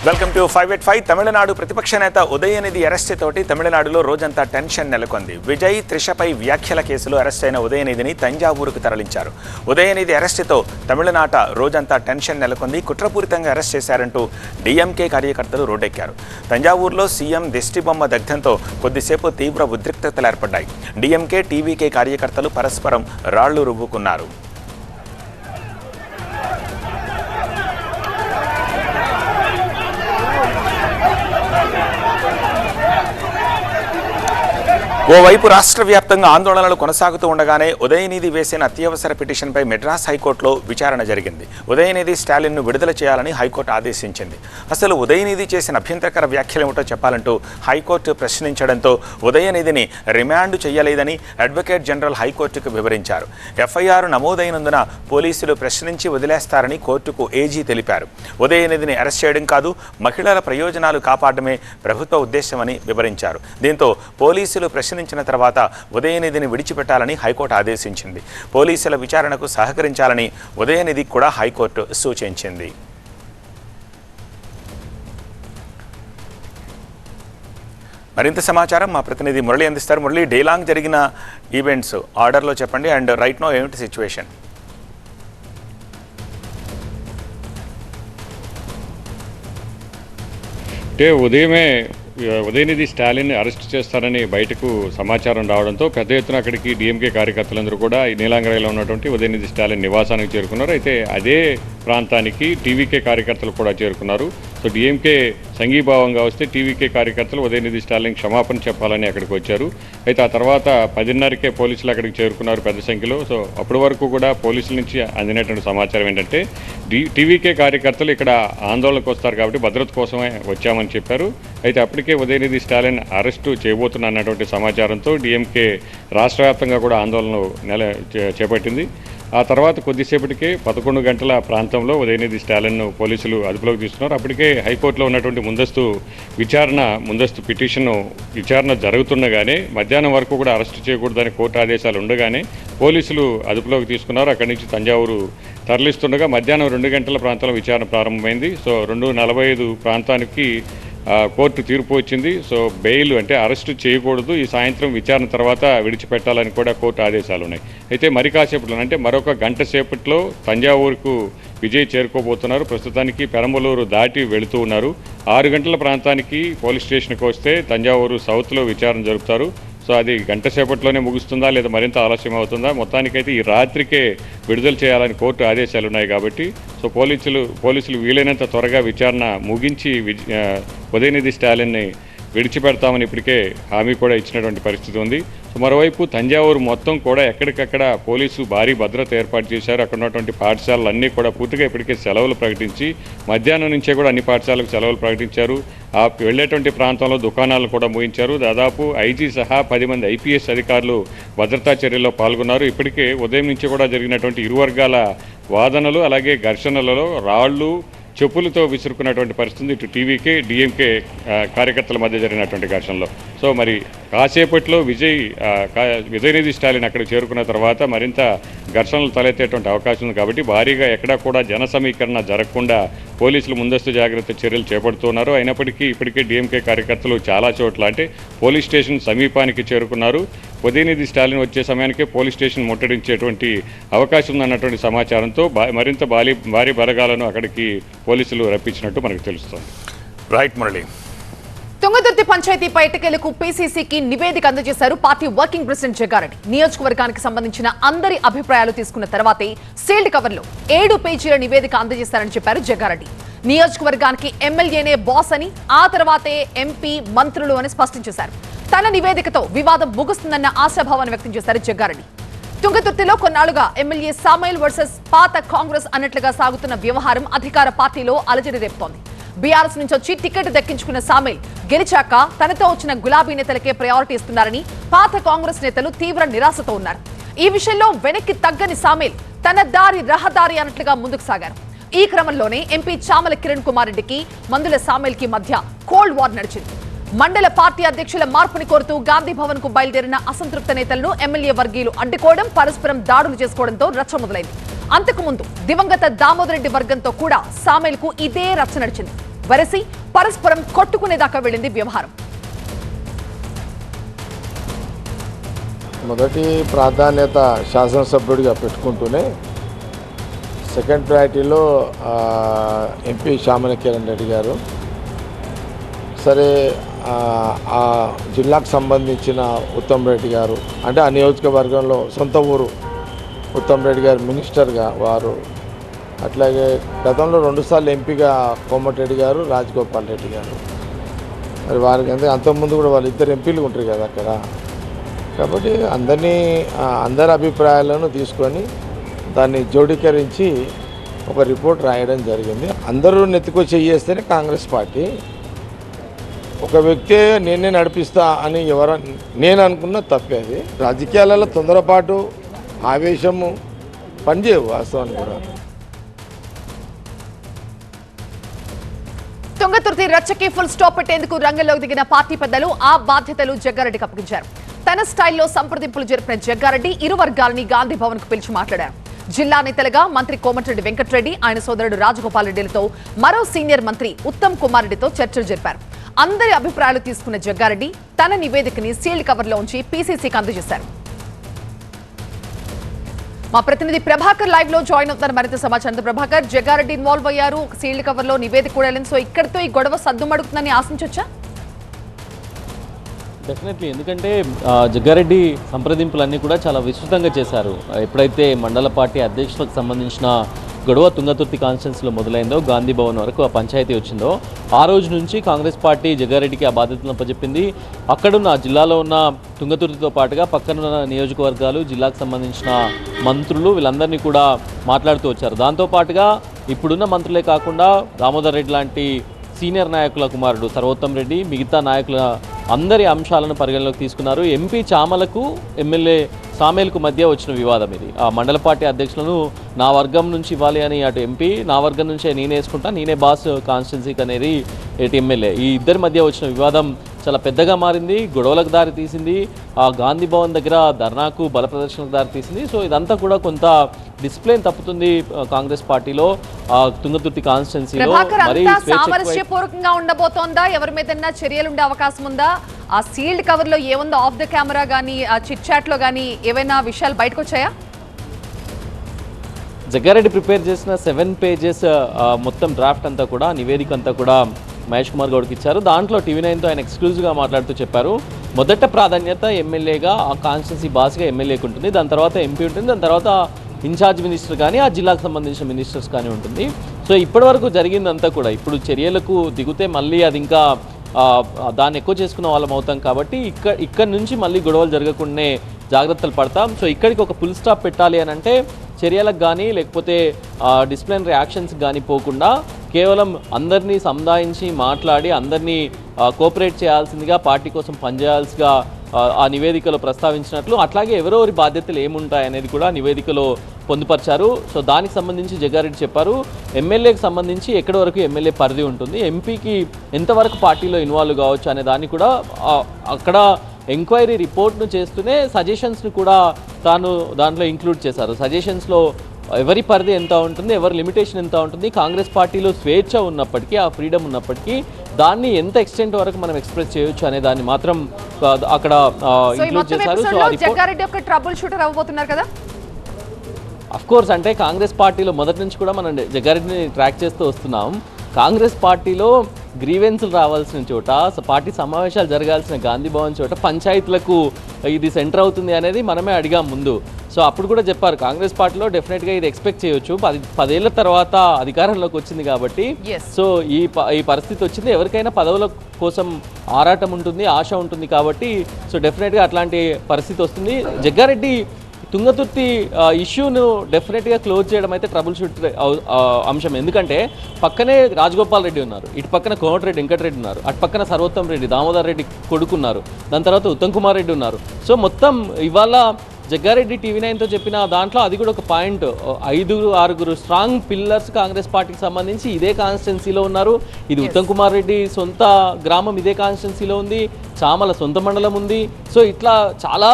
Welcome to 585. Tamil Nadu ప్రతిపక్ష నేత Udhayanidhi arrest తోటి తమిళనాడులో రోజంతా టెన్షన్ నెలకొంది. విజయ్ త్రిషపై వ్యాఖ్యల కేసులో అరెస్ట్ అయిన ఉదయనిధిని తంజావూరుకు తరలించారు. ఉదయనిధి అరెస్టుతో తమిళనాట రోజంతా టెన్షన్ నెలకొంది. కుట్రపూరితంగా అరెస్ట్ చేశారంటూ డిఎంకే కార్యకర్తలు రోడ్డెక్కారు. తంజావూరులో సీఎం దిష్టిబొమ్మ దగ్ధంతో కొద్దిసేపు తీవ్ర ఉద్రిక్తతలు ఏర్పడ్డాయి. డిఎంకే టీవీకే కార్యకర్తలు పరస్పరం రాళ్లు రువ్వుకున్నారు. ఓవైపు రాష్ట్ర వ్యాప్తంగా ఆందోళనలు కొనసాగుతూ ఉండగానే ఉదయనిధి వేసిన అత్యవసర పిటిషన్పై మెడ్రాస్ హైకోర్టులో విచారణ జరిగింది. ఉదయనిధి స్టాలిన్ను విడుదల చేయాలని హైకోర్టు ఆదేశించింది. అసలు ఉదయనిధి చేసిన అభ్యంతరకర వ్యాఖ్యలేమిటో చెప్పాలంటూ హైకోర్టు ప్రశ్నించడంతో ఉదయనిధిని రిమాండ్ చేయలేదని అడ్వకేట్ జనరల్ హైకోర్టుకు వివరించారు. ఎఫ్ఐఆర్ నమోదైనందున పోలీసులు ప్రశ్నించి వదిలేస్తారని కోర్టుకు ఏజీ తెలిపారు. ఉదయనిధిని అరెస్ట్ చేయడం కాదు, మహిళల ప్రయోజనాలు కాపాడమే ప్రభుత్వ ఉద్దేశమని వివరించారు. దీంతో పోలీసులు ప్రశ్నించిన తర్వాత ఉదయనిధిని విడిచిపెట్టాలని హైకోర్టు ఆదేశించింది. పోలీసుల విచారణకు సహకరించాలని ఉదయనిధికి కూడా హైకోర్టు సూచించింది. మరింత సమాచారం మా ప్రతినిధి మురళి అందిస్తారు. మురళి, డేలాంగ్ జరిగిన ఈవెంట్స్ ఆర్డర్లో చెప్పండి అండ్ రైట్ నో ఏమిటి సిచ్యువేషన్? అంటే ఉదయనిధి స్టాలిన్ అరెస్ట్ చేస్తారని బయటకు సమాచారం రావడంతో పెద్ద ఎత్తున అక్కడికి డిఎంకే కార్యకర్తలందరూ కూడా ఈ నీలాంగరైలో ఉన్నటువంటి ఉదయనిధి స్టాలిన్ నివాసానికి చేరుకున్నారు. అయితే అదే ప్రాంతానికి టీవీకే కార్యకర్తలు కూడా చేరుకున్నారు. సో డిఎంకే సంఘీభావంగా వస్తే టీవీకే కార్యకర్తలు ఉదయనిధి స్టాలిన్ క్షమాపణ చెప్పాలని అక్కడికి వచ్చారు. అయితే ఆ తర్వాత 10:30కే పోలీసులు అక్కడికి చేరుకున్నారు పెద్ద సంఖ్యలో. సో అప్పటి వరకు కూడా పోలీసుల నుంచి అందినటువంటి సమాచారం ఏంటంటే టీవీకే కార్యకర్తలు ఇక్కడ ఆందోళనకు వస్తారు కాబట్టి భద్రత కోసమే వచ్చామని చెప్పారు. అయితే అప్పటికే ఉదయనిధి స్టాలిన్ అరెస్టు చేయబోతున్న అన్నటువంటి సమాచారంతో డిఎంకే రాష్ట్ర వ్యాప్తంగా కూడా ఆందోళనలు చేపట్టింది. ఆ తర్వాత కొద్దిసేపటికే 11 గంటల ప్రాంతంలో ఉదయనిధి స్టాలిన్ను పోలీసులు అదుపులోకి తీసుకున్నారు. అప్పటికే హైకోర్టులో ఉన్నటువంటి ముందస్తు పిటిషన్ విచారణ జరుగుతుండగానే మధ్యాహ్నం వరకు కూడా అరెస్టు చేయకూడదని కోర్టు ఆదేశాలు ఉండగానే పోలీసులు అదుపులోకి తీసుకున్నారు. అక్కడి నుంచి తంజావూరు తరలిస్తుండగా మధ్యాహ్నం 2 గంటల ప్రాంతంలో విచారణ ప్రారంభమైంది. సో 2:45 ప్రాంతానికి కోర్టు తీర్పు వచ్చింది. సో బెయిల్ అంటే అరెస్టు చేయకూడదు, ఈ సాయంత్రం విచారణ తర్వాత విడిచిపెట్టాలని కూడా కోర్టు ఆదేశాలు ఉన్నాయి. అయితే మరి కాసేపట్లో అంటే మరొక గంట సేపట్లో తంజావూరుకు విజయ్ చేరుకోబోతున్నారు. ప్రస్తుతానికి పెరంబలూరు దాటి వెళుతూ ఉన్నారు. 6 గంటల ప్రాంతానికి పోలీస్ స్టేషన్కి వస్తే తంజావూరు సౌత్లో విచారణ జరుపుతారు. సో అది గంట సేపట్లోనే ముగుస్తుందా లేదా మరింత ఆలస్యం అవుతుందా? మొత్తానికైతే ఈ రాత్రికే విడుదల చేయాలని కోర్టు ఆదేశాలు ఉన్నాయి కాబట్టి సో పోలీసులు వీలైనంత త్వరగా విచారణ ముగించి ఉదయనిధి స్టాలిన్ని విడిచిపెడతామని ఇప్పటికే హామీ కూడా ఇచ్చినటువంటి పరిస్థితి ఉంది. సో మరోవైపు తంజావూరు మొత్తం కూడా ఎక్కడికక్కడ పోలీసు భారీ భద్రత ఏర్పాటు చేశారు. అక్కడ ఉన్నటువంటి పాఠశాలలు అన్నీ కూడా పూర్తిగా ఇప్పటికే సెలవులు ప్రకటించి మధ్యాహ్నం నుంచే కూడా అన్ని పాఠశాలకు సెలవులు ప్రకటించారు. ఆ వెళ్ళేటువంటి ప్రాంతంలో దుకాణాలు కూడా మూయించారు. దాదాపు ఐజీ సహా 10 మంది ఐపీఎస్ అధికారులు భద్రతా చర్యల్లో పాల్గొన్నారు. ఇప్పటికే ఉదయం నుంచి కూడా జరిగినటువంటి ఇరు వర్గాల వాదనలు అలాగే ఘర్షణలలో రాళ్లు చెప్పులతో విసురుకున్నటువంటి పరిస్థితి ఇటు టీవీకే డిఎంకే కార్యకర్తల మధ్య జరిగినటువంటి ఘర్షణలో. సో మరి కాసేపట్లో ఉదయనిధి స్టాలిన్ అక్కడ చేరుకున్న తర్వాత మరింత ఘర్షణలు తలెత్తేటువంటి అవకాశం ఉంది కాబట్టి భారీగా ఎక్కడా కూడా జన సమీకరణ జరగకుండా పోలీసులు ముందస్తు జాగ్రత్త చర్యలు చేపడుతున్నారు. అయినప్పటికీ ఇప్పటికే డిఎంకే కార్యకర్తలు చాలా చోట్ల అంటే పోలీస్ స్టేషన్ సమీపానికి చేరుకున్నారు. ఉదయనిధి స్టాలిన్ వచ్చే సమయానికే పోలీస్ స్టేషన్ ముట్టడించేటువంటి అవకాశం ఉందన్నటువంటి సమాచారంతో మరింత భారీ బలగాలను అక్కడికి పోలీసులు రప్పించినట్టు మనకు తెలుస్తోంది. రైట్ మురళి. తుంగతుర్తి పంచాయతీపై ఎట్టకేలకు పీసీసీకి నివేదిక అందజేశారు పార్టీ వర్కింగ్ ప్రెసిడెంట్ జగ్గారెడ్డి. నియోజకవర్గానికి సంబంధించిన అందరి అభిప్రాయాలు తీసుకున్న తర్వాతే సీల్డ్ కవర్లో 7 పేజీల నివేదిక అందజేస్తారని చెప్పారు జగ్గారెడ్డి. నియోజకవర్గానికి ఎమ్మెల్యేనే బాస్ అని, ఆ తర్వాతే ఎంపీ మంత్రులు అని స్పష్టం చేశారు. తన నివేదికతో వివాదం ముగుస్తుందన్న ఆశాభావాన్ని వ్యక్తం చేశారు జగ్గారెడ్డి. తుంగతుర్తిలో కొన్నాళ్లుగా ఎమ్మెల్యే సామయిల్ వర్సెస్ పాత కాంగ్రెస్ అన్నట్లుగా సాగుతున్న వ్యవహారం అధికార పార్టీలో అలజడి రేపుతోంది. బీఆర్ఎస్ నుంచి వచ్చి టికెట్ దక్కించుకున్న సామయిల్ గెలిచాక తనతో వచ్చిన గులాబీ నేతలకే ప్రయారిటీ ఇస్తున్నారని పాత కాంగ్రెస్ నేతలు తీవ్ర నిరాశతో ఉన్నారు. ఈ విషయంలో వెనక్కి తగ్గని సామయిల్ తన దారి రహదారి అన్నట్లుగా ముందుకు సాగారు. ఈ క్రమంలోనే ఎంపీ చామల కిరణ్ కుమార్ రెడ్డికి మందుల సామయిల్ కి మధ్య కోల్డ్ వార్ నడిచింది. మండల పార్టీ అధ్యక్షుల మార్పుని కోరుతూ గాంధీ భవన్ కు బయలుదేరిన అసంతృప్త నేతలను ఎమ్మెల్యే వర్గీయులు అడ్డుకోవడం, పరస్పరం దాడులు చేసుకోవడంతో రచ్చ మొదలైంది. అంతకుముందు దివంగత దామోదర్ రెడ్డి వర్గంతో కూడా సామయిల్ కు ఇదే రచ్చ నడిచింది. వెరసి పరస్పరం కొట్టుకునేదాకా వెళ్ళింది వ్యవహారం. మొదటి ప్రాధాన్యత శాసనసభ్యుడిగా పెట్టుకుంటూనే సెకండ్ ప్రయారిటీలో ఎంపీ శామల కిరణ్ రెడ్డి గారు, సరే ఆ జిల్లాకు సంబంధించిన ఉత్తమ్ రెడ్డి గారు, అంటే ఆ నియోజకవర్గంలో సొంత ఊరు ఉత్తమ్ రెడ్డి గారు మినిస్టర్గా వారు, అట్లాగే గతంలో 2 సార్లు ఎంపీగా కోమటిరెడ్డి గారు, రాజగోపాల్ రెడ్డి గారు. మరి వారికి అంతకుముందు కూడా వాళ్ళు 2 ఎంపీలు ఉంటారు కదా అక్కడ. కాబట్టి అందరి అభిప్రాయాలను తీసుకొని దాన్ని జోడీకరించి ఒక రిపోర్ట్ రాయడం జరిగింది. అందరూ నెత్తుకొచ్చి చేస్తేనే కాంగ్రెస్ పార్టీ, ఒక వ్యక్తే నేనే నడిపిస్తా అని నేను అనుకున్న తప్పేది. రాజకీయాలలో తొందరపాటు, ఆవేశము పనిచేయవు వాస్తవాన్ని కూడా. తుంగతుర్తి రచ్చకి ఫుల్ స్టాప్ పెట్టేందుకు రంగంలోకి దిగిన పార్టీ పెద్దలు ఆ బాధ్యతలు జగ్గారెడ్డికి అప్పగించారు. తన స్టైల్లో సంప్రదింపులు జరిపిన జగ్గారెడ్డి ఇరు వర్గాలని గాంధీ భవన్ కు పిలిచి మాట్లాడారు. జిల్లా నేతలుగా మంత్రి కోమటిరెడ్డి వెంకటరెడ్డి, ఆయన సోదరుడు రాజగోపాల్ రెడ్డిలతో, మరో సీనియర్ మంత్రి ఉత్తమ్ కుమార్ రెడ్డితో చర్చలు జరిపారు. అందరి అభిప్రాయాలు తీసుకున్న జగ్గారెడ్డి తన నివేదికని సీల్డ్ కవర్లో ఉంచి పీసీసీకి అందజేశారు. మా ప్రతినిధి ప్రభాకర్ లైవ్ లో జాయిన్ అవుతున్నారు మరింత సమాచారం. ప్రభాకర్, జగ్గారెడ్డి ఇన్వాల్వ్ అయ్యారు, సీల్డ్ కవర్ లో నివేదిక కూడా వెళ్ళింది. సో ఇక్కడితో ఈ గొడవ సద్దుమడుగుతుందని ఆశించొచ్చా? డెఫినెట్లీ, ఎందుకంటే జగ్గారెడ్డి సంప్రదింపులన్నీ కూడా చాలా విస్తృతంగా చేశారు. ఎప్పుడైతే మండల పార్టీ అధ్యక్షులకు సంబంధించిన గొడవ తుంగతుర్తి కాన్స్టిట్యున్సీలో మొదలైందో, గాంధీ భవన్ వరకు ఆ పంచాయతీ వచ్చిందో, ఆ రోజు నుంచి కాంగ్రెస్ పార్టీ జగ్గారెడ్డికి ఆ బాధ్యతలను అప్పచెప్పింది. అక్కడున్న జిల్లాలో ఉన్న తుంగతుర్తితో పాటుగా పక్కనున్న నియోజకవర్గాలు, జిల్లాకు సంబంధించిన మంత్రులు వీళ్ళందరినీ కూడా మాట్లాడుతూ వచ్చారు. దాంతోపాటుగా ఇప్పుడున్న మంత్రులే కాకుండా దామోదర్ రెడ్డి లాంటి సీనియర్ నాయకుల కుమారుడు సర్వోత్తమ్ రెడ్డి, మిగతా నాయకుల అందరి అంశాలను పరిగణలోకి తీసుకున్నారు. ఎంపీ చామలకు, ఎమ్మెల్యే సామేల్కు మధ్య వచ్చిన వివాదం ఇది. ఆ మండల పార్టీ అధ్యక్షులను నా వర్గం నుంచి ఇవ్వాలి అని అటు ఎంపీ, నా వర్గం నుంచే నేనే వేసుకుంటా, నేనే బాస్ కాన్స్టిట్యున్సీకి అనేది ఇటు ఎమ్మెల్యే. ఈ ఇద్దరి మధ్య వచ్చిన వివాదం చాలా పెద్దగా మారింది, గొడవలకు దారి తీసింది, ఆ గాంధీ భవన్ దగ్గర ధర్నాకు, బల ప్రదర్శనకు దారి తీసింది. సో ఇదంతా కూడా కొంత డిసిప్లిన్ తప్పుతుంది కాంగ్రెస్ పార్టీలో, తుంగతుర్తి కాన్స్టిట్యున్సీలో. మరి సామరస్యపూర్వకంగా ఉండబోతోందా? ఎవరి మీద చర్యలు ఉండే అవకాశం ఉందా? ఆ సీల్డ్ కవర్ లో ఏముందో, ఆఫ్ ద కెమెరా కానీ ఆ చిట్ చాట్ లో కానీ ఏవైనా విషయాలు బయటకు వచ్చాయా? జగ్గారెడ్డి ప్రిపేర్ చేసిన 7 పేజెస్ మొత్తం డ్రాఫ్ట్ అంతా కూడా, నివేదిక అంతా కూడా మహేష్ కుమార్ గౌడ్కి ఇచ్చారు. దాంట్లో టీవీ9తో ఆయన ఎక్స్క్లూజివ్గా మాట్లాడుతూ చెప్పారు, మొదట ప్రాధాన్యత ఎమ్మెల్యేగా, ఆ కాన్స్టిట్యున్సీ బాస్గా ఎమ్మెల్యేకి ఉంటుంది, దాని తర్వాత ఎంపీ ఉంటుంది, దాని తర్వాత ఇన్ఛార్జ్ మినిస్టర్ కానీ, ఆ జిల్లాకు సంబంధించిన మినిస్టర్స్ కానీ ఉంటుంది. సో ఇప్పటివరకు జరిగిందంతా కూడా, ఇప్పుడు చర్యలకు దిగితే మళ్ళీ అది ఇంకా దాన్ని ఎక్కువ చేసుకున్న వాళ్ళం అవుతాం. కాబట్టి ఇక్కడ నుంచి మళ్ళీ గొడవలు జరగకుండానే జాగ్రత్తలు పడతాం. సో ఇక్కడికి ఒక ఫుల్ స్టాప్ పెట్టాలి అని అంటే చర్యలకు కానీ, లేకపోతే డిసిప్లినరీ యాక్షన్స్ కానీ పోకుండా కేవలం అందరినీ సముదాయించి మాట్లాడి అందరినీ కోఆపరేట్ చేయాల్సిందిగా, పార్టీ కోసం పనిచేయాల్సిగా ఆ నివేదికలో ప్రస్తావించినట్లు, అట్లాగే ఎవరెవరి బాధ్యతలు ఏముంటాయనేది కూడా నివేదికలో పొందుపరిచారు. సో దానికి సంబంధించి జగ్గారెడ్డి చెప్పారు, ఎమ్మెల్యేకి సంబంధించి ఎక్కడి వరకు ఎమ్మెల్యే పరిధి ఉంటుంది, ఎంపీకి ఎంతవరకు పార్టీలో ఇన్వాల్వ్ కావచ్చు అనే దాన్ని కూడా అక్కడ ఎంక్వైరీ రిపోర్ట్ను చేస్తూనే సజెషన్స్ని కూడా తాను దాంట్లో ఇంక్లూడ్ చేశారు. సజెషన్స్లో ఎవరి పరిధి ఎంత ఉంటుంది, ఎవరి లిమిటేషన్ ఎంత ఉంటుంది, కాంగ్రెస్ పార్టీలో స్వేచ్ఛ ఉన్నప్పటికీ, ఆ ఫ్రీడమ్ ఉన్నప్పటికీ దాన్ని ఎంత ఎక్స్టెంట్ వరకు మనం ఎక్స్ప్రెస్ చేయొచ్చు అనే దాన్ని మాత్రం అక్కడ ఇంక్లూడ్ చేశారు. సో జగ్గారెడ్డి ఒక ట్రబుల్ షూటర్ అవ్వబోతున్నారు కదా? అఫ్ కోర్స్, అంటే కాంగ్రెస్ పార్టీలో మొదటి నుంచి కూడా మనం జగ్గారెడ్డిని ట్రాక్ చేస్తూ వస్తున్నాం. కాంగ్రెస్ పార్టీలో గ్రీవెన్స్లు రావాల్సిన చోట, పార్టీ సమావేశాలు జరగాల్సిన గాంధీ భవన్ చోట పంచాయతీలకు ఇది సెంటర్ అవుతుంది అనేది మనమే అడిగాం ముందు. సో అప్పుడు కూడా చెప్పారు, కాంగ్రెస్ పార్టీలో డెఫినెట్గా ఇది ఎక్స్పెక్ట్ చేయొచ్చు, 10 ఏళ్ల తర్వాత అధికారంలోకి వచ్చింది కాబట్టి. సో ఈ పరిస్థితి వచ్చింది, ఎవరికైనా పదవుల కోసం ఆరాటం ఉంటుంది, ఆశ ఉంటుంది కాబట్టి సో డెఫినెట్గా అట్లాంటి పరిస్థితి వస్తుంది. జగ్గారెడ్డి తుంగతుర్తి ఇష్యూను డెఫినెట్గా క్లోజ్ చేయడం అయితే ట్రబుల్ షూట్ అంశం. ఎందుకంటే పక్కనే రాజగోపాల్ రెడ్డి ఉన్నారు, ఇటు పక్కన కోమటిరెడ్డి వెంకటరెడ్డి ఉన్నారు, అటు పక్కన సర్వోత్తమ్ రెడ్డి, దామోదర్ రెడ్డి కొడుకున్నారు, దాని తర్వాత ఉత్తమ్ కుమార్ రెడ్డి ఉన్నారు. సో మొత్తం ఇవాళ జగ్గారెడ్డి టీవీ9తో చెప్పిన దాంట్లో అది కూడా ఒక పాయింట్, 5-6 స్ట్రాంగ్ పిల్లర్స్ కాంగ్రెస్ పార్టీకి సంబంధించి ఇదే కాన్స్టిట్యున్సీలో ఉన్నారు. ఇది ఉత్తమ్ కుమార్ రెడ్డి సొంత గ్రామం ఇదే కాన్స్టిట్యున్సీలో ఉంది, చామల సొంత మండలం ఉంది. సో ఇట్లా చాలా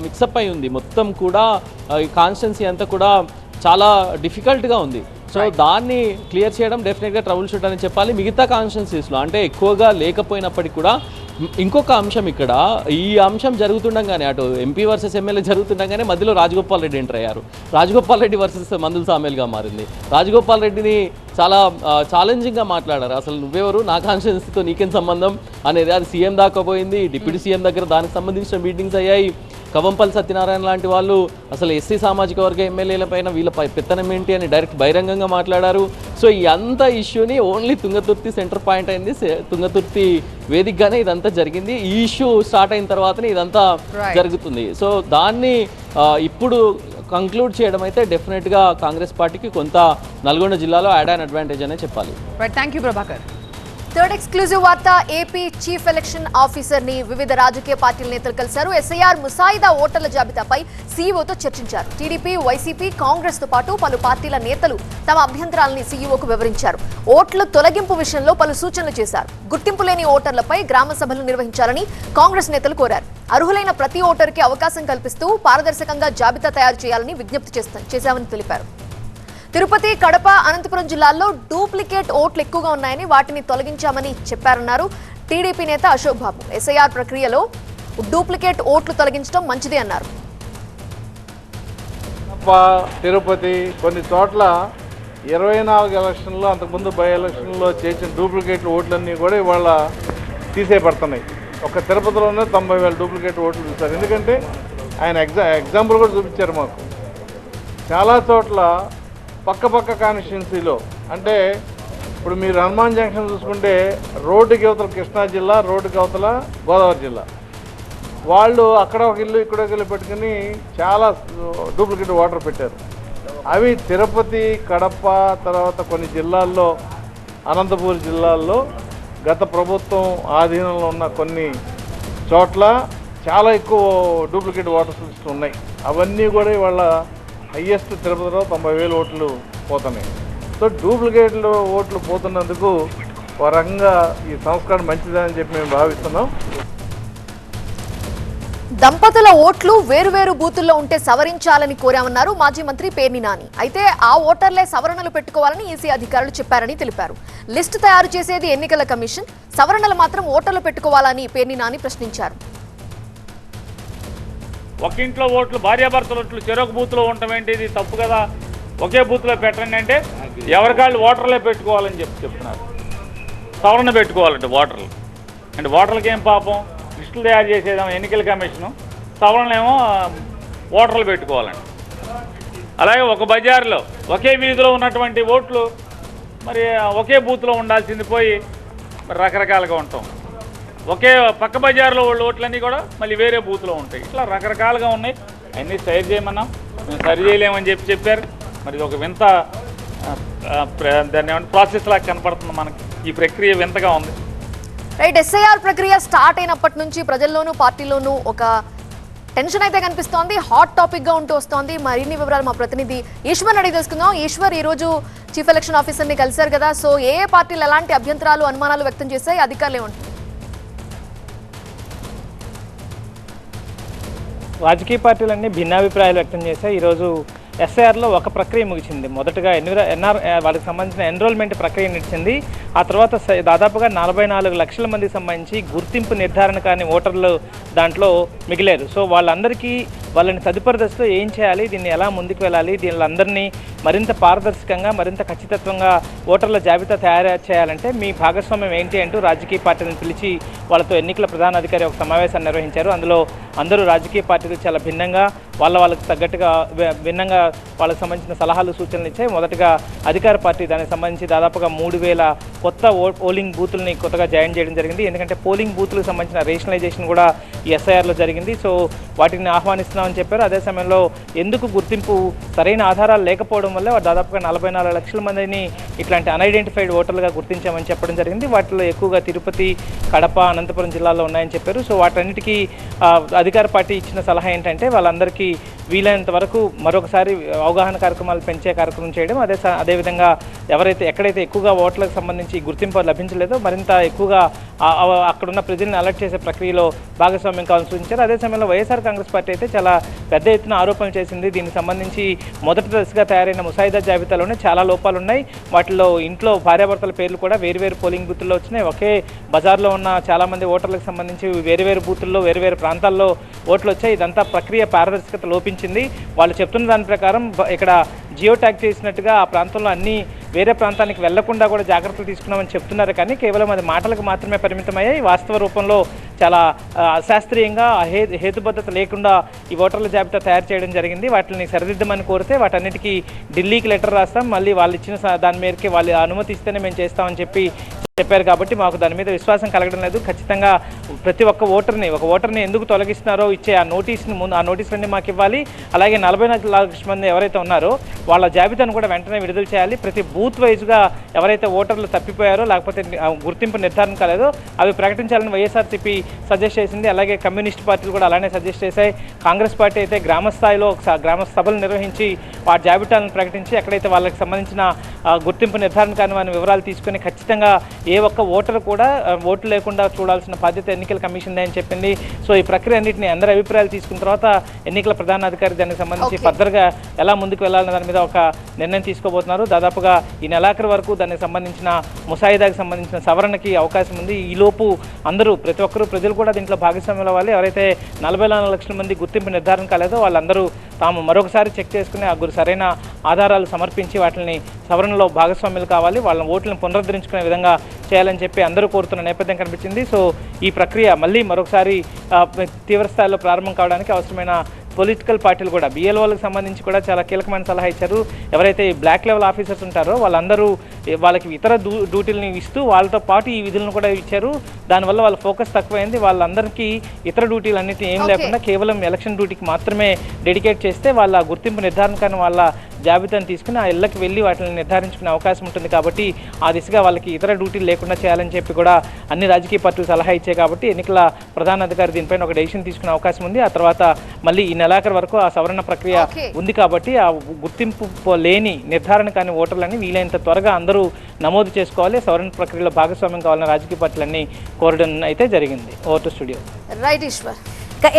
మిక్సప్ అయి ఉంది మొత్తం కూడా, ఈ కాన్స్టిట్యున్సీ అంతా కూడా చాలా డిఫికల్ట్గా ఉంది. సో దాన్ని క్లియర్ చేయడం డెఫినెట్గా ట్రబుల్ షూట్ అని చెప్పాలి. మిగతా కాన్స్టిట్యున్సీస్లో అంటే ఎక్కువగా లేకపోయినప్పటికీ కూడా ఇంకొక అంశం ఇక్కడ, ఈ అంశం జరుగుతుండగానే అటు ఎంపీ వర్సెస్ ఎమ్మెల్యే జరుగుతుండగానే మధ్యలో రాజగోపాల్ రెడ్డి ఎంటర్ అయ్యారు. రాజగోపాల్ రెడ్డి వర్సెస్ మందుల సామేల్గా మారింది. రాజగోపాల్ రెడ్డిని చాలా ఛాలెంజింగ్గా మాట్లాడారు. అసలు నువ్వెవరు, నా కాన్స్టిట్యున్సీతో నీకేం సంబంధం అనేది. అది సీఎం దాకా పోయింది. డిప్యూటీ సీఎం దగ్గర దానికి సంబంధించిన మీటింగ్స్ అయ్యాయి. కవంపల్లి సత్యనారాయణ లాంటి వాళ్ళు అసలు ఎస్సీ సామాజిక వర్గ ఎమ్మెల్యేల పైన వీళ్ళపై పెత్తనం ఏంటి అని డైరెక్ట్ బహిరంగంగా మాట్లాడారు. సో ఈ అంత ఇష్యూని ఓన్లీ తుంగతుర్తి సెంటర్ పాయింట్ అయింది. తుంగతుర్తి వేదికగానే ఇదంతా జరిగింది. ఈ ఇష్యూ స్టార్ట్ అయిన తర్వాతనే ఇదంతా జరుగుతుంది. సో దాన్ని ఇప్పుడు కంక్లూడ్ చేయడం అయితే డెఫినెట్గా కాంగ్రెస్ పార్టీకి కొంత నల్గొండ జిల్లాలో యాడ్ అండ్ అడ్వాంటేజ్ అనే చెప్పాలి. Thank you Prabhakar. Third exclusive వార్త, ఏపీ చీఫ్ ఎలక్షన్ ఆఫీసర్ ని వివిధ రాజకీయ పార్టీల నేతలు కలిశారు. ఎస్ఐఆర్ ముసాయిదా ఓటర్ల జాబితాపై సీఈఓతో చర్చించారు. టీడీపీ, వైసీపీ, కాంగ్రెస్ తో పాటు పలు పార్టీల నేతలు తమ అభ్యంతరాలని సీఈఓకు వివరించారు. ఓట్ల తొలగింపు విషయంలో పలు సూచనలు చేశారు. గుర్తింపు లేని ఓటర్లపై గ్రామ సభలు నిర్వహించాలని కాంగ్రెస్ నేతలు కోరారు. అర్హులైన ప్రతి ఓటర్కి అవకాశం కల్పిస్తూ పారదర్శకంగా జాబితా తయారు చేయాలని విజ్ఞప్తి చేశామని తెలిపారు. తిరుపతి, కడప, అనంతపురం జిల్లాల్లో డూప్లికేట్ ఓట్లు ఎక్కువగా ఉన్నాయని వాటిని తొలగించామని చెప్పారన్నారు టీడీపీ నేత అశోక్ బాబు. ఎస్ఐఆర్ ప్రక్రియలో డూప్లికేట్ ఓట్లు తొలగించడం మంచిది అన్నారు. తిరుపతి కొన్ని చోట్ల 24 ఎలక్షన్లో, అంతకుముందు బై ఎలక్షన్లో చేసిన డూప్లికేట్ ఓట్లన్నీ కూడా ఇవాళ తీసేయబడుతున్నాయి. ఒక తిరుపతిలోనే 90,000 డూప్లికేట్ ఓట్లు చూస్తారు. ఎందుకంటే ఆయన ఎగ్జాంపుల్ కూడా చూపించారు మాకు. చాలా చోట్ల పక్క కాన్స్టిట్యున్సీలో, అంటే ఇప్పుడు మీరు హనుమాన్ జంక్షన్ చూసుకుంటే రోడ్డుకి అవతల కృష్ణా జిల్లా, రోడ్డుకి అవతల గోదావరి జిల్లా, వాళ్ళు అక్కడ ఒక ఇల్లు ఇక్కడ ఒక ఇల్లు పెట్టుకుని చాలా డూప్లికేట్ ఓటర్ పెట్టారు. అవి తిరుపతి, కడప, తర్వాత కొన్ని జిల్లాల్లో, అనంతపూర్ జిల్లాల్లో గత ప్రభుత్వం ఆధీనంలో ఉన్న కొన్ని చోట్ల చాలా ఎక్కువ డూప్లికేట్ ఓటర్స్ లిస్టులు ఉన్నాయి. అవన్నీ కూడా ఇవాళ హయ్యెస్ట్ తిరుపతిలో 90,000 ఓట్లు పోతున్నాయి. సో డూప్లికేట్ ఓట్లు పోతున్నందుకు ఒక రకంగా ఈ సంస్కరణ మంచిదని చెప్పి మేము భావిస్తున్నాం. దంపతుల ఓట్లు వేరువేరు బూతుల్లో ఉంటే సవరించాలని కోరామన్నారు మాజీ మంత్రి పేర్ని నాని. అయితే ఆ ఓటర్లే సవరణలు పెట్టుకోవాలని ఈసీ అధికారులు చెప్పారని తెలిపారు. లిస్టు తయారు చేసేది ఎన్నికల కమిషన్, సవరణలు మాత్రం ఓటర్లు పెట్టుకోవాలని పేర్ని నాని ప్రశ్నించారు. ఒక ఇంట్లో ఓట్లు, భార్యాభర్తల ఓట్లు చెరొక బూత్లో ఉండటం ఏంటి, ఇది తప్పు కదా, ఒకే బూత్లో పెట్టండి అంటే ఎవరికాళ్ళు ఓటర్లే పెట్టుకోవాలని చెప్తున్నారు. సవరణ పెట్టుకోవాలంటే ఓటర్లు అంటే ఓటర్లకి ఏం పాపం, లిస్టులు తయారు చేసేదేమో ఎన్నికల కమిషను, సవరణలేమో ఓటర్లు పెట్టుకోవాలండి. అలాగే ఒక బజార్లో ఒకే వీధిలో ఉన్నటువంటి ఓట్లు మరి ఒకే బూత్లో ఉండాల్సింది పోయి మరి రకరకాలుగా ఉంటాం. ఒకే పక్క బజార్లో వాళ్ళ ఓట్లన్నీ కూడా మళ్ళీ వేరే బూత్లో ఉంటాయి. ఇట్లా రకరకాలుగా ఉన్నాయి. అన్నీ సరి చేయమన్నాం, మేము సరి చేయలేమని చెప్పారు. మరి ఒక వింత దాన్ని ఏమంటే ప్రాసెస్ లాగా కనపడుతుంది మనకి. ఈ ప్రక్రియ వింతగా ఉంది. రైట్, ఎస్ఐఆర్ ప్రక్రియ స్టార్ట్ అయినప్పటి నుంచి ప్రజల్లోనూ పార్టీలోనూ ఒక టెన్షన్ అయితే కనిపిస్తోంది. హాట్ టాపిక్ గా ఉంటూ వస్తోంది. మరిన్ని వివరాలు మా ప్రతినిధి ఈశ్వర్ అడిగి తెలుసుకుందాం. ఈశ్వర్, ఈ రోజు చీఫ్ ఎలక్షన్ ఆఫీసర్ ని కలిశారు కదా, సో ఏ పార్టీలు ఎలాంటి అభ్యంతరాలు, అనుమానాలు వ్యక్తం చేశాయి, అధికారులు ఏమంటారు? రాజకీయ పార్టీలన్నీ భిన్నాభిప్రాయాలు వ్యక్తం చేశాయి. ఈరోజు ఎస్ఐఆర్లో ఒక ప్రక్రియ ముగిసింది. మొదటగా వాళ్ళకి సంబంధించిన ఎన్రోల్మెంట్ ప్రక్రియ నడిచింది. ఆ తర్వాత దాదాపుగా 44 లక్షల మందికి సంబంధించి గుర్తింపు నిర్ధారణ కాని ఓటర్లు దాంట్లో మిగిలేరు. సో వాళ్ళందరికీ వాళ్ళని తదుపరి దశలో ఏం చేయాలి, దీన్ని ఎలా ముందుకు వెళ్ళాలి, దీనిలందరినీ మరింత పారదర్శకంగా, మరింత ఖచ్చితత్వంగా ఓటర్ల జాబితా తయారు చేయాలంటే మీ భాగస్వామ్యం ఏంటి అంటూ రాజకీయ పార్టీలను పిలిచి వాళ్ళతో ఎన్నికల ప్రధానాధికారి ఒక సమావేశాన్ని నిర్వహించారు. అందులో అందరూ రాజకీయ పార్టీలు చాలా భిన్నంగా వాళ్ళకి తగ్గట్టుగా భిన్నంగా వాళ్ళకి సంబంధించిన సలహాలు, సూచనలు ఇచ్చాయి. మొదటగా అధికార పార్టీ దానికి సంబంధించి దాదాపుగా 3,000 కొత్త పోలింగ్ బూతుల్ని కొత్తగా జాయిన్ చేయడం జరిగింది. ఎందుకంటే పోలింగ్ బూతులకు సంబంధించిన రేషనలైజేషన్ కూడా ఈ ఎస్ఐఆర్లో జరిగింది. సో వాటిని ఆహ్వానిస్తున్నామని చెప్పారు. అదే సమయంలో ఎందుకు గుర్తింపు సరైన ఆధారాలు లేకపోవడం వల్ల దాదాపుగా 44 లక్షల మందిని ఇట్లాంటి అన్ఐడెంటిఫైడ్ ఓటర్లుగా గుర్తించామని చెప్పడం జరిగింది. వాటిలో ఎక్కువగా తిరుపతి, కడప, అనంతపురం జిల్లాలో ఉన్నాయని చెప్పారు. సో వాటన్నిటికీ అధికార పార్టీ ఇచ్చిన సలహా ఏంటంటే వాళ్ళందరికీ వీలైనంత వరకు మరొకసారి అవగాహన కార్యక్రమాలు పెంచే కార్యక్రమం చేయడం, అదేవిధంగా ఎక్కడైతే ఎక్కువగా ఓట్లకు సంబంధించి గుర్తింపు లభించలేదో మరింత ఎక్కువగా అక్కడున్న ప్రజల్ని అలర్ట్ చేసే ప్రక్రియలో భాగస్వామ్యం కావాలని సూచించారు. అదే సమయంలో వైఎస్ఆర్ కాంగ్రెస్ పార్టీ అయితే చాలా పెద్ద ఎత్తున ఆరోపణలు చేసింది. దీనికి సంబంధించి మొదటి దశగా తయారైన ముసాయిదా జాబితాలోనే చాలా లోపాలు ఉన్నాయి. వాటిలో ఇంట్లో భార్యాభర్తల పేర్లు కూడా వేరువేరు పోలింగ్ బూతుల్లో వచ్చినాయి. ఒకే బజార్లో ఉన్న చాలామంది ఓటర్లకు సంబంధించి వేరువేరు బూతుల్లో వేరువేరు ప్రాంతాల్లో ఓట్లు వచ్చాయి. ఇదంతా ప్రక్రియ పారదర్శకత లోపించింది. వాళ్ళు చెప్తున్న దాని ప్రకారం ఇక్కడ జియో ట్యాగ్ చేసినట్టుగా ఆ ప్రాంతంలో అన్ని వేరే ప్రాంతానికి వెళ్లకుండా కూడా జాగ్రత్తలు తీసుకున్నామని చెప్తున్నారు. కానీ కేవలం అది మాటలకు మాత్రమే పరిమితమయ్యాయి. వాస్తవ రూపంలో చాలా అశాస్త్రీయంగా హేతుబద్ధత లేకుండా ఈ ఓటర్ల జాబితా తయారు చేయడం జరిగింది. వాటిని సరిదిద్దమని కోరితే వాటన్నిటికీ ఢిల్లీకి లెటర్ రాస్తాం, మళ్ళీ వాళ్ళు ఇచ్చిన దాని మేరకే వాళ్ళు అనుమతి ఇస్తేనే మేము చేస్తామని చెప్పారు. కాబట్టి మాకు దాని మీద విశ్వాసం కలగడం లేదు. ఖచ్చితంగా ప్రతి ఒక్క ఓటర్ని ఎందుకు తొలగిస్తున్నారో ఇచ్చే ఆ నోటీసులన్నీ మాకు ఇవ్వాలి. అలాగే 44 లక్షల మంది ఎవరైతే ఉన్నారో వాళ్ళ జాబితాను కూడా వెంటనే విడుదల చేయాలి. ప్రతి బూత్ వైజ్గా ఎవరైతే ఓటర్లు తప్పిపోయారో లేకపోతే గుర్తింపు నిర్ధారణ కాలేదో అవి ప్రకటించాలని వైఎస్ఆర్సీపీ సజెస్ట్ చేసింది. అలాగే కమ్యూనిస్ట్ పార్టీలు కూడా అలానే సజెస్ట్ చేశాయి. కాంగ్రెస్ పార్టీ అయితే గ్రామ స్థాయిలో గ్రామ సభలు నిర్వహించి వాటి జాబితాలను ప్రకటించి ఎక్కడైతే వాళ్ళకి సంబంధించిన గుర్తింపు నిర్ధారణ కాని వారి వివరాలు తీసుకుని ఖచ్చితంగా ఏ ఒక్క ఓటర్ కూడా ఓట్లు లేకుండా చూడాల్సిన బాధ్యత ఎన్నికల కమిషన్ అని చెప్పింది. సో ఈ ప్రక్రియ అన్నింటినీ అందరి అభిప్రాయాలు తీసుకున్న తర్వాత ఎన్నికల ప్రధానాధికారి దానికి సంబంధించి ఫర్దర్గా ఎలా ముందుకు వెళ్ళాలనే దాని మీద ఒక నిర్ణయం తీసుకోబోతున్నారు. దాదాపుగా ఈ నెలాఖరు వరకు దానికి సంబంధించిన ముసాయిదాకి సంబంధించిన సవరణకి అవకాశం ఉంది. ఈలోపు ప్రతి ఒక్కరూ ప్రజలు కూడా దీంట్లో భాగస్వామ్యం అవ్వాలి. ఎవరైతే 44 లక్షల మంది గుర్తింపు నిర్ధారణ కాలేదో వాళ్ళందరూ తాము మరొకసారి చెక్ చేసుకుని సరైన ఆధారాలు సమర్పించి వాటిని సవరణలో భాగస్వామ్యులు కావాలి. వాళ్ళ ఓట్లను పునరుద్ధరించుకునే విధంగా చేయాలని చెప్పి అందరూ కోరుతున్న నేపథ్యం కనిపించింది. సో ఈ ప్రక్రియ మళ్ళీ మరొకసారి తీవ్రస్థాయిలో ప్రారంభం కావడానికి అవసరమైన పొలిటికల్ పార్టీలు కూడా బిఎల్ఓలకు సంబంధించి కూడా చాలా కీలకమైన సలహా ఇచ్చారు. ఎవరైతే బ్లాక్ లెవెల్ ఆఫీసర్స్ ఉంటారో వాళ్ళకి ఇతర డ్యూటీలను ఇస్తూ వాళ్ళతో పాటు ఈ విధులను కూడా ఇచ్చారు. దానివల్ల వాళ్ళ ఫోకస్ తక్కువైంది. వాళ్ళందరికీ ఇతర డ్యూటీలు అన్నిటి ఏం లేకుండా కేవలం ఎలక్షన్ డ్యూటీకి మాత్రమే డెడికేట్ చేస్తే వాళ్ళ గుర్తింపు నిర్ధారణ కానీ వాళ్ళ జాబితాను తీసుకుని ఆ ఇళ్లకు వెళ్ళి వాటిని నిర్ధారించుకునే అవకాశం ఉంటుంది. కాబట్టి ఆ దిశగా వాళ్ళకి ఇతర డ్యూటీలు లేకుండా చేయాలని చెప్పి కూడా అన్ని రాజకీయ పార్టీలు సలహా ఇచ్చాయి. కాబట్టి ఎన్నికల ప్రధాన అధికారి దీనిపైన ఒక డెసిషన్ తీసుకునే అవకాశం ఉంది. ఆ తర్వాత మళ్ళీ ఈ నెలాఖరు వరకు ఆ సవరణ ప్రక్రియ ఉంది. కాబట్టి ఆ గుర్తింపు లేని నిర్ధారణ కాని ఓటర్లని వీలైనంత త్వరగా అందరూ నమోదు చేసుకోవాలి. సవరణ ప్రక్రియలో భాగస్వామ్యం కావాలని రాజకీయ పార్టీలన్నీ కోరడం అయితే జరిగింది. Over to studio. Right Eshwar.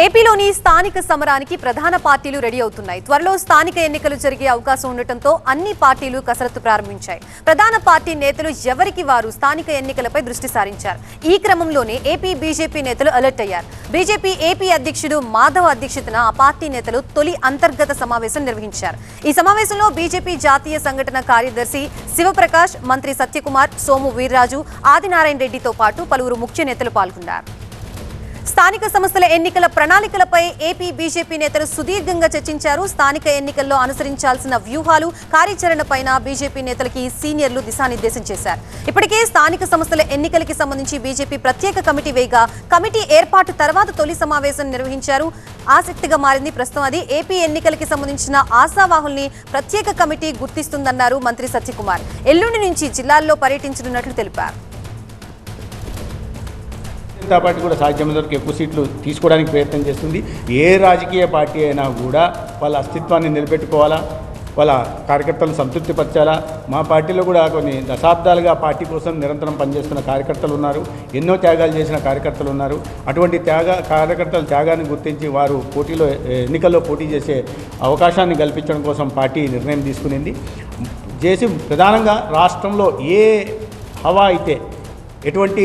ఏపీలోని స్థానిక సమరానికి ప్రధాన పార్టీలు రెడీ అవుతున్నాయి. త్వరలో స్థానిక ఎన్నికలు జరిగే అవకాశం ఉండటంతో అన్ని పార్టీలు కసరత్తు ప్రారంభించాయి. ప్రధాన పార్టీ నేతలు ఎవరికి వారు స్థానిక ఎన్నికలపై దృష్టి సారించారు. ఈ క్రమంలోనే ఏపీ బీజేపీ నేతలు అలర్ట్ అయ్యారు. బీజేపీ ఏపీ అధ్యక్షుడు మాధవ్ అధ్యక్షతన ఆ పార్టీ నేతలు తొలి అంతర్గత సమావేశం నిర్వహించారు. ఈ సమావేశంలో బీజేపీ జాతీయ సంఘటన కార్యదర్శి శివప్రకాష్, మంత్రి సత్యకుమార్, సోము వీర్రాజు, ఆదినారాయణ రెడ్డితో పాటు పలువురు ముఖ్య నేతలు పాల్గొన్నారు. స్థానిక సంస్థల ఎన్నికల ప్రణాళికలపై ఏపీ బీజేపీ నేతలు సుదీర్ఘంగా చర్చించారు. స్థానిక ఎన్నికల్లో అనుసరించాల్సిన వ్యూహాలు, కార్యాచరణపైన బీజేపీ నేతలకి సీనియర్లు దిశానిర్దేశం చేశారు. ఇప్పటికే స్థానిక సంస్థల ఎన్నికలకి సంబంధించి బీజేపీ ప్రత్యేక కమిటీ వేయగా కమిటీ ఏర్పాటు తర్వాత తొలి సమావేశం నిర్వహించారు. ఆసక్తిగా మారింది ప్రస్తుతం అది. ఏపీ ఎన్నికలకి సంబంధించిన ఆశావాహుల్ని ప్రత్యేక కమిటీ గుర్తిస్తుందన్నారు మంత్రి సత్యకుమార్. ఎల్లుండి నుంచి జిల్లాల్లో పర్యటించనున్నట్లు తెలిపారు. జనతా పార్టీ కూడా సాధ్యమైనంత వరకు ఎక్కువ సీట్లు తీసుకోవడానికి ప్రయత్నం చేస్తుంది. ఏ రాజకీయ పార్టీ అయినా కూడా వాళ్ళ అస్తిత్వాన్ని నిలబెట్టుకోవాలా, వాళ్ళ కార్యకర్తలను సంతృప్తిపరచాలా. మా పార్టీలో కూడా కొన్ని దశాబ్దాలుగా పార్టీ కోసం నిరంతరం పనిచేస్తున్న కార్యకర్తలు ఉన్నారు. ఎన్నో త్యాగాలు చేసిన కార్యకర్తలు ఉన్నారు. అటువంటి కార్యకర్తల త్యాగాన్ని గుర్తించి వారు ఎన్నికల్లో పోటీ చేసే అవకాశాన్ని కల్పించడం కోసం పార్టీ నిర్ణయం తీసుకునింది. ప్రధానంగా రాష్ట్రంలో ఏ హవా అయితే ఎటువంటి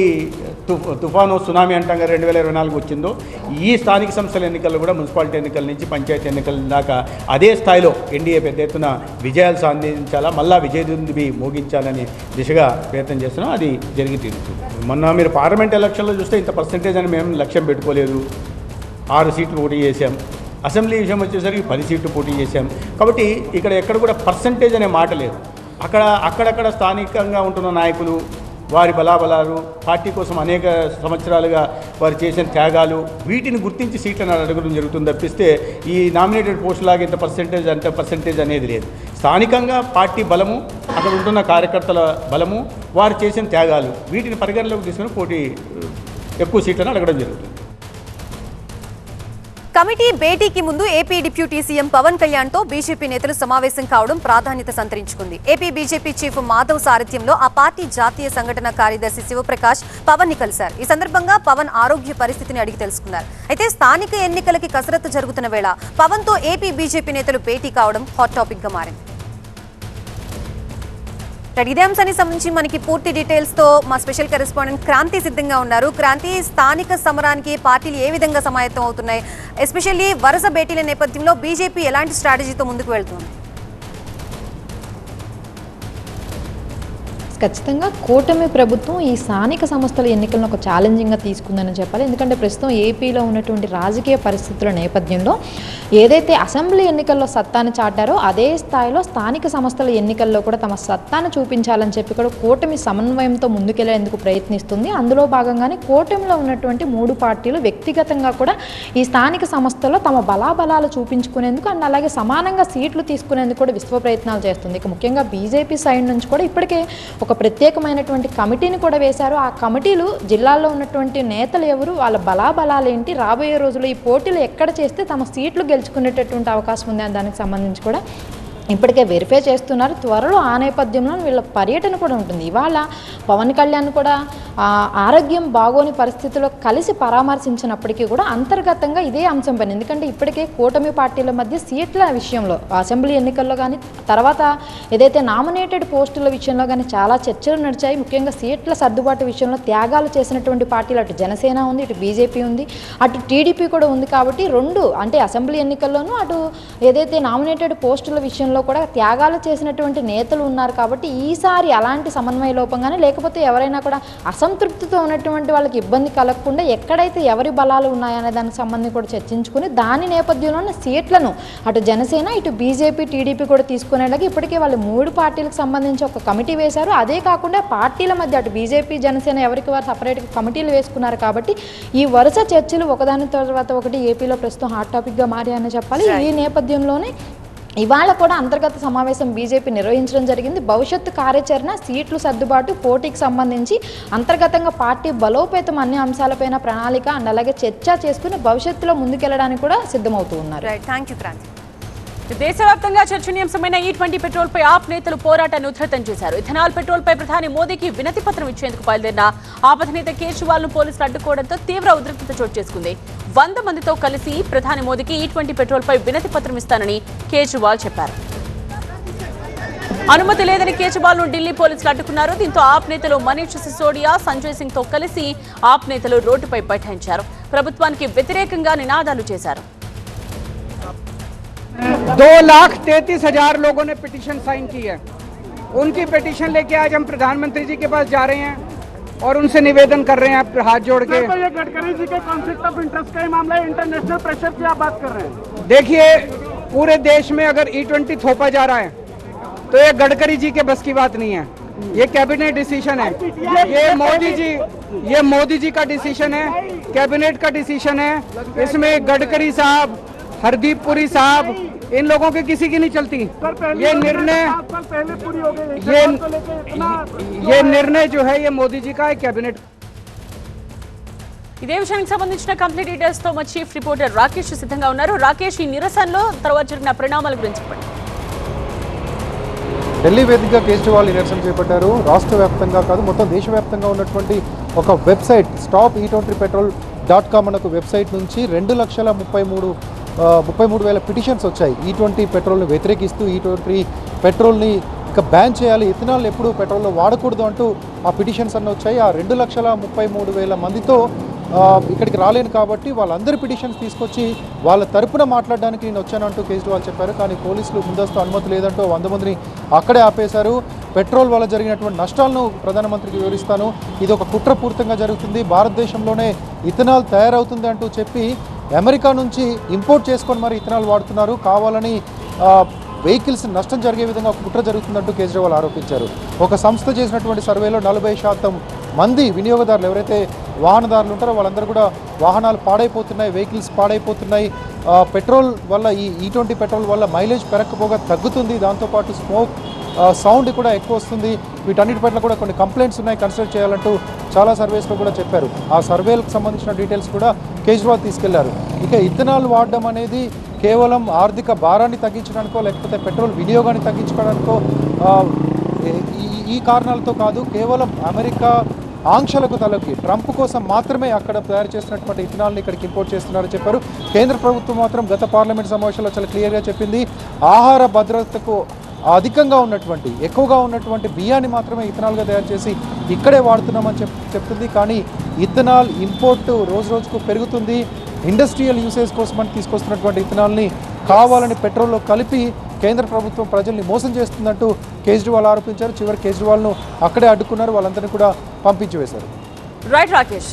తుఫాను సునామీ అంటాగా 2024 వచ్చిందో ఈ స్థానిక సంస్థల ఎన్నికల్లో కూడా మున్సిపాలిటీ ఎన్నికల నుంచి పంచాయతీ ఎన్నికల దాకా అదే స్థాయిలో ఎన్డీఏ పెద్ద ఎత్తున విజయాలు సాధించాలా, మళ్ళా విజయదుందుబి మోగించాలని దిశగా ప్రయత్నం చేస్తున్నాం. అది జరిగి తీరుతుంది. మొన్న మీరు పార్లమెంట్ ఎలక్షన్లో చూస్తే ఇంత పర్సంటేజ్ అని మేము లక్ష్యం పెట్టుకోలేదు. 6 సీట్లు పోటీ చేశాం. అసెంబ్లీ విషయం వచ్చేసరికి 10 సీట్లు పోటీ చేశాం. కాబట్టి ఇక్కడ ఎక్కడ కూడా పర్సంటేజ్ అనే మాట లేదు. అక్కడక్కడ స్థానికంగా ఉంటున్న నాయకులు వారి బలాబలాలు, పార్టీ కోసం అనేక సంవత్సరాలుగా వారు చేసిన త్యాగాలు, వీటిని గుర్తించి సీట్లను అడగడం జరుగుతుంది తప్పిస్తే ఈ నామినేటెడ్ పోస్టులాగా ఇంత పర్సంటేజ్ అనేది లేదు. స్థానికంగా పార్టీ బలము, అక్కడ ఉంటున్న కార్యకర్తల బలము, వారు చేసిన త్యాగాలు, వీటిని పరిగణలోకి తీసుకుని ఎక్కువ సీట్లను అడగడం జరుగుతుంది. కమిటీ భేటీకి ముందు ఏపీ డిప్యూటీ సీఎం పవన్ కళ్యాణ్తో బీజేపీ నేతలు సమావేశం కావడం ప్రాధాన్యత సంతరించుకుంది. ఏపీ బీజేపీ చీఫ్ మాధవ్ సారథ్యంలో ఆ పార్టీ జాతీయ సంఘటన కార్యదర్శి శివప్రకాష్ పవన్ ని కలిశారు. ఈ సందర్భంగా పవన్ ఆరోగ్య పరిస్థితిని అడిగి తెలుసుకున్నారు. అయితే స్థానిక ఎన్నికలకి కసరత్తు జరుగుతున్న వేళ పవన్ తో ఏపీ బీజేపీ నేతలు భేటీ కావడం హాట్ టాపిక్ గా మారింది. ఇదే అంశానికి సంబంధించి మనకి పూర్తి డీటెయిల్స్ తో మా స్పెషల్ కరెస్పాండెంట్ క్రాంతి సిద్ధంగా ఉన్నారు. క్రాంతి, స్థానిక సమరానికి పార్టీలు ఏ విధంగా సమాయత్తం అవుతున్నాయి? ఎస్పెషల్లీ వరుస భేటీల నేపథ్యంలో బీజేపీ ఎలాంటి స్ట్రాటజీతో ముందుకు వెళ్తుంది? ఖచ్చితంగా కూటమి ప్రభుత్వం ఈ స్థానిక సంస్థల ఎన్నికలను ఒక ఛాలెంజింగ్గా తీసుకుందని చెప్పాలి. ఎందుకంటే ప్రస్తుతం ఏపీలో ఉన్నటువంటి రాజకీయ పరిస్థితుల నేపథ్యంలో ఏదైతే అసెంబ్లీ ఎన్నికల్లో సత్తాను చాటారో అదే స్థాయిలో స్థానిక సంస్థల ఎన్నికల్లో కూడా తమ సత్తాను చూపించాలని చెప్పి కూడా కూటమి సమన్వయంతో ముందుకెళ్లేందుకు ప్రయత్నిస్తుంది. అందులో భాగంగానే కూటమిలో ఉన్నటువంటి 3 పార్టీలు వ్యక్తిగతంగా కూడా ఈ స్థానిక సంస్థల్లో తమ బలాబలాలు చూపించుకునేందుకు అండ్ అలాగే సమానంగా సీట్లు తీసుకునేందుకు కూడా విశ్వ ప్రయత్నాలు చేస్తుంది. ఇక ముఖ్యంగా బీజేపీ సైడ్ నుంచి కూడా ఇప్పటికే ఒక ప్రత్యేకమైనటువంటి కమిటీని కూడా వేశారు. ఆ కమిటీలు జిల్లాల్లో ఉన్నటువంటి నేతలు ఎవరు, వాళ్ళ బలాబలాలు ఏంటి, రాబోయే రోజుల్లో ఈ పోటీలు ఎక్కడ చేస్తే తమ సీట్లు గెలుచుకునేటటువంటి అవకాశం ఉంది అని దానికి సంబంధించి కూడా ఇప్పటికే వెరిఫై చేస్తున్నారు. త్వరలో ఆ నేపథ్యంలో వీళ్ళ పర్యటన కూడా ఉంటుంది. ఇవాళ పవన్ కళ్యాణ్ కూడా ఆరోగ్యం బాగోని పరిస్థితుల్లో కలిసి పరామర్శించినప్పటికీ కూడా అంతర్గతంగా ఇదే అంశం పైన, ఎందుకంటే ఇప్పటికే కూటమి పార్టీల మధ్య సీట్ల విషయంలో అసెంబ్లీ ఎన్నికల్లో కానీ తర్వాత ఏదైతే నామినేటెడ్ పోస్టుల విషయంలో కానీ చాలా చర్చలు నడిచాయి. ముఖ్యంగా సీట్ల సర్దుబాటు విషయంలో త్యాగాలు చేసినటువంటి పార్టీలు అటు జనసేన ఉంది, ఇటు బీజేపీ ఉంది, అటు టీడీపీ కూడా ఉంది. కాబట్టి రెండు అంటే అసెంబ్లీ ఎన్నికల్లోనూ అటు ఏదైతే నామినేటెడ్ పోస్టుల విషయంలో కూడా త్యాగాలు చేసినటువంటి నేతలు ఉన్నారు. కాబట్టి ఈసారి అలాంటి సమన్వయ లోపం కానీ లేకపోతే ఎవరైనా కూడా అసంతృప్తితో ఉన్నటువంటి వాళ్ళకి ఇబ్బంది కలగకుండా ఎక్కడైతే ఎవరి బలాలు ఉన్నాయనే దానికి సంబంధించి కూడా చర్చించుకుని దాని నేపథ్యంలోనే సీట్లను అటు జనసేన ఇటు బీజేపీ టీడీపీ కూడా తీసుకునేలాగా ఇప్పటికే వాళ్ళు 3 పార్టీలకు సంబంధించి ఒక కమిటీ వేశారు. అదే కాకుండా పార్టీల మధ్య అటు బీజేపీ జనసేన ఎవరికి వారు సపరేట్గా కమిటీలు వేసుకున్నారు. కాబట్టి ఈ వరుస చర్చలు ఒకదాని తర్వాత ఒకటి ఏపీలో ప్రస్తుతం హాట్ టాపిక్గా మారాయని చెప్పాలి. ఈ నేపథ్యంలోనే ఇవాళ కూడా అంతర్గత సమావేశం బీజేపీ నిర్వహించడం జరిగింది. భవిష్యత్తు కార్యాచరణ, సీట్లు సర్దుబాటు, పోటీకి సంబంధించి అంతర్గతంగా పార్టీ బలోపేతం అన్ని అంశాలపైన ప్రణాళిక అండ్ అలాగే చర్చ చేసుకుని భవిష్యత్తులో ముందుకెళ్లడానికి కూడా సిద్ధమవుతూ ఉన్నారు. దేశవ్యాప్తంగా చర్చనీయాంశమైన E20 పెట్రోల్ పై ఆప్ నేతలు పోరాటాన్ని ఉధృతం చేశారు. ఇథనాల్ పెట్రోల్ పై ప్రధాని మోదీకి వినతి పత్రం ఇచ్చేందుకు బయలుదేరిన ఆపద నేత కేజ్రీవాల్ ను పోలీసులు అడ్డుకోవడంతో తీవ్ర ఉద్రిక్తత చోటు చేసుకుంది. 100 మందితో కలిసి ప్రధాని మోదీకి E20 పెట్రోల్ పై వినతి పత్రం ఇస్తానని కేజ్రీవాల్ చెప్పారు. అనుమతి లేదని కేజ్రీవాల్ ను ఢిల్లీ పోలీసులు అడ్డుకున్నారు. దీంతో ఆప్ నేతలు మనీష్ సిసోడియా, సంజయ్ సింగ్ తో కలిసి ఆప్ నేతలు రోడ్డుపై బైఠాయించారు. ప్రభుత్వానికి వ్యతిరేకంగా నినాదాలు చేశారు. 2,33,000 लोगों ने पिटीशन साइन की है. उनकी पिटीशन लेके आज हम प्रधानमंत्री जी के पास जा रहे हैं और उनसे निवेदन कर रहे हैं हाथ जोड़ के. ये गडकरी जी के कॉन्फ्लिक्ट ऑफ इंटरेस्ट का मामला है, इंटरनेशनल प्रेशर की आप बात कर रहे हैं. देखिए, पूरे देश में अगर E20 थोपा जा रहा है तो ये गडकरी जी के बस की बात नहीं है. ये कैबिनेट डिसीजन है. ये मोदी जी का डिसीजन है, कैबिनेट का डिसीजन है. इसमें गडकरी साहब, हरदीप पुरी साहब, इन लोगों के किसी की नहीं चलती. ये निर्णय जो है ये मोदी जी का है, कैबिनेट. ఇదే విషయానికి సంబంధించిన కంప్లీట్ డీటెయిల్స్ తో మా చీఫ్ రిపోర్టర్ రాకేష్ సిద్ధంగా ఉన్నారు. రాకేష్, ఈ నిరసనలో తర్వాత జరిగిన పరిణామాల గురించి చెప్పండి. ఢిల్లీ వేదికగా కేజ్రీవాల్ నిరసన చేపట్టారు. రాష్ట్ర వ్యాప్తంగా కాదు, మొత్తం దేశవ్యాప్తంగా ఉన్నటువంటి ఒక వెబ్సైట్ stop-e20petrol.com అనే ఒక వెబ్సైట్ నుంచి 2,33,000 పిటిషన్స్ వచ్చాయి. E20 పెట్రోల్ని వ్యతిరేకిస్తూ E20 పెట్రోల్ని ఇక బ్యాన్ చేయాలి, ఇథనాల్ ఎప్పుడు పెట్రోల్లో వాడకూడదు అంటూ ఆ పిటిషన్స్ అన్నీ వచ్చాయి. ఆ 2,33,000 మందితో ఇక్కడికి రాలేను కాబట్టి వాళ్ళందరి పిటిషన్స్ తీసుకొచ్చి వాళ్ళ తరపున మాట్లాడడానికి నేను వచ్చానంటూ కేజ్రీవాల్ చెప్పారు. కానీ పోలీసులు ముందస్తు అనుమతి లేదంటూ 100 మందిని అక్కడే ఆపేశారు. పెట్రోల్ వల్ల జరిగినటువంటి నష్టాలను ప్రధానమంత్రికి వివరిస్తాను, ఇది ఒక కుట్రపూరితంగా జరుగుతుంది, భారతదేశంలోనే ఇథనాల్ తయారవుతుంది అంటూ చెప్పి అమెరికా నుంచి ఇంపోర్ట్ చేసుకొని మరి ఇథనాల్ వాడుతున్నారు, కావాలని వెహికల్స్ నష్టం జరిగే విధంగా ఒక కుట్ర జరుగుతుందంటూ కేజ్రీవాల్ ఆరోపించారు. ఒక సంస్థ చేసినటువంటి సర్వేలో 40% మంది వినియోగదారులు ఎవరైతే వాహనదారులు ఉంటారో వాళ్ళందరూ కూడా వాహనాలు పాడైపోతున్నాయి, వెహికల్స్ పాడైపోతున్నాయి, పెట్రోల్ వల్ల ఈ E20 పెట్రోల్ వల్ల మైలేజ్ పెరగకపోగా తగ్గుతుంది, దాంతోపాటు స్మోక్ సౌండ్ కూడా ఎక్కువ వస్తుంది, వీటన్నిటి పట్ల కూడా కొన్ని కంప్లైంట్స్ ఉన్నాయి, కన్సిడర్ చేయాలంటూ చాలా సర్వేస్లో కూడా చెప్పారు. ఆ సర్వేలకు సంబంధించిన డీటెయిల్స్ కూడా కేజ్రీవాల్ తీసుకెళ్లారు. ఇక ఇథనాల్ వాడడం అనేది కేవలం ఆర్థిక భారాన్ని తగ్గించడానికో లేకపోతే పెట్రోల్ వినియోగాన్ని తగ్గించుకోవడానికో ఈ కారణాలతో కాదు, కేవలం అమెరికా ఆంక్షలకు తలకి ట్రంప్ కోసం మాత్రమే అక్కడ తయారు చేస్తున్నటువంటి ఇథనాల్ని ఇక్కడికి ఇంపోర్ట్ చేస్తున్నారని చెప్పారు. కేంద్ర ప్రభుత్వం మాత్రం గత పార్లమెంట్ సమావేశంలో చాలా క్లియర్గా చెప్పింది, ఆహార భద్రతకు అధికంగా ఉన్నటువంటి ఎక్కువగా ఉన్నటువంటి బియ్యాన్ని మాత్రమే ఇథనాల్గా తయారు చేసి ఇక్కడే వాడుతున్నామని చెప్తుంది. కానీ ఇథనాల్ ఇంపోర్ట్ రోజు రోజుకు పెరుగుతుంది. ఇండస్ట్రియల్ యూసేజ్ కోసం అని తీసుకొస్తున్నటువంటి ఇథనాల్ని కావాలని పెట్రోల్లో కలిపి కేంద్ర ప్రభుత్వం ప్రజల్ని మోసం చేస్తుందంటూ కేజ్రీవాల్ ఆరోపించారు. చివరి కేజ్రీవాల్ను అక్కడే అడ్డుకున్నారు, వాళ్ళందరినీ కూడా పంపించి వేశారు. రైట్ రాకేష్.